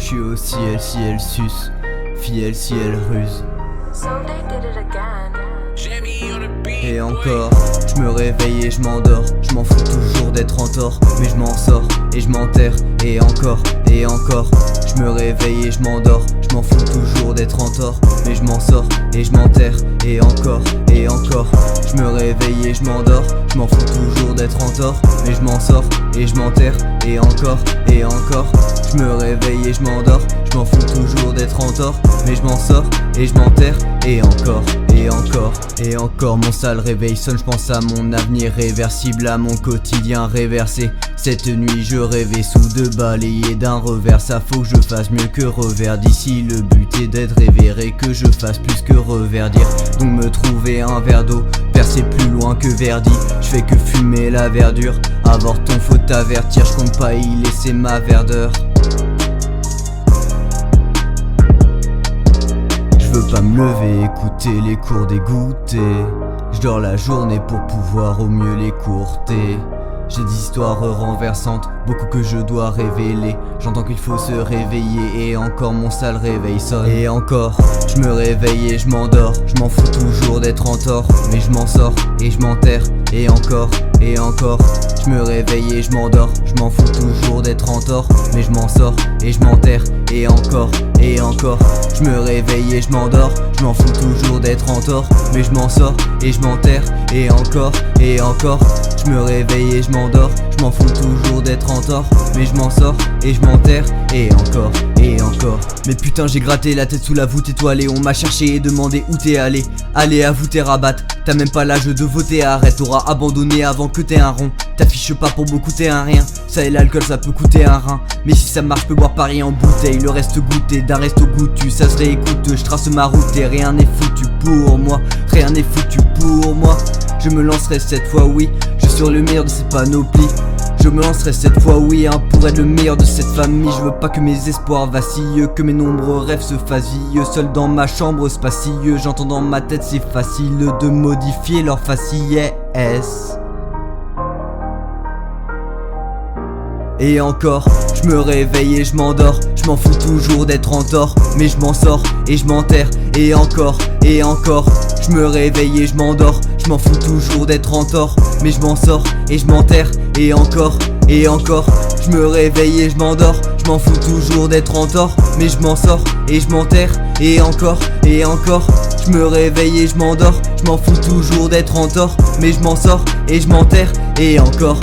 suis au ciel, si elle suce, fiel si elle ruse. Et encore, je me réveille et je m'endors. Je m'en fous toujours d'être en tort, mais je m'en sors et je m'enterre. Et encore, je me réveille et je m'endors. Je m'en fous toujours d'être en tort, mais je m'en sors et je m'enterre. Et encore, je me réveille et je m'endors. Je m'en fous toujours d'être en tort, mais je m'en sors et je m'enterre. Et encore, je me réveille et je m'endors. Je m'en fous toujours d'être en tort, mais je m'en sors et je m'enterre. Et encore, mon sale réveil sonne, je pense à mon avenir réversible, à mon quotidien réversé. Cette nuit je rêvais sous deux balayés d'un revers. Ça faut que je fasse mieux que revers d'ici. Le but est d'être révéré, que je fasse plus que reverdir. Donc me trouver un verre d'eau, percer plus loin que Verdi. Je fais que fumer la verdure, avorton faut t'avertir. Je compte pas y laisser ma verdeur. Je veux pas me lever, écouter les cours dégoûtés. Je dors la journée pour pouvoir au mieux les courter. J'ai des histoires renversantes, beaucoup que je dois révéler. J'entends qu'il faut se réveiller et encore mon sale réveil sonne. Et encore, je me réveille et je m'endors. Je m'en fous toujours d'être en tort, mais je m'en sors et je m'enterre. Et encore, je me réveille et je m'endors. Je m'en fous toujours d'être en tort, mais je m'en sors et je m'enterre. Et encore, je me réveille et je m'endors. Je m'en fous toujours d'être en tort, mais je m'en sors et je m'enterre. Et encore, je me réveille et je m'endors. Je m'en fous toujours d'être en tort, mais je m'en sors et je m'enterre. Et encore. Mais putain, j'ai gratté la tête sous la voûte étoilée. On m'a cherché et demandé où t'es allé. Allez à vous t'es rabattre, t'as même pas l'âge de voter, arrête. T'auras abandonné avant que t'aies un rond. T'affiches pas pour beaucoup, t'es un rien. Ça et l'alcool ça peut coûter un rein, mais si ça marche, je peux boire Paris en bouteille. Le reste goûté, d'un resto goûtu, ça se réécoute. Je trace ma route et rien n'est foutu pour moi. Rien n'est foutu pour moi. Je me lancerai cette fois, oui. Je suis sur le meilleur de cette panoplie. Je me lancerai cette fois, oui, pour être le meilleur de cette famille. Je veux pas que mes espoirs vacillent, que mes nombreux rêves se fassent vieux. Seul dans ma chambre spacieux, j'entends dans ma tête c'est facile de modifier leur faciès. Et encore, je me réveille et je m'endors. Je m'en fous toujours d'être en tort, mais je m'en sors et je m'enterre. Et encore, je me réveille et je m'endors. Je m'en fous toujours d'être en tort, mais je m'en sors et je m'enterre. Et encore, je me réveille et je m'endors. Je m'en fous toujours d'être en tort, mais je m'en sors et je m'enterre. Et encore, je me réveille et je m'endors. Je m'en fous toujours d'être en tort, mais je m'en sors et je m'enterre. Et encore.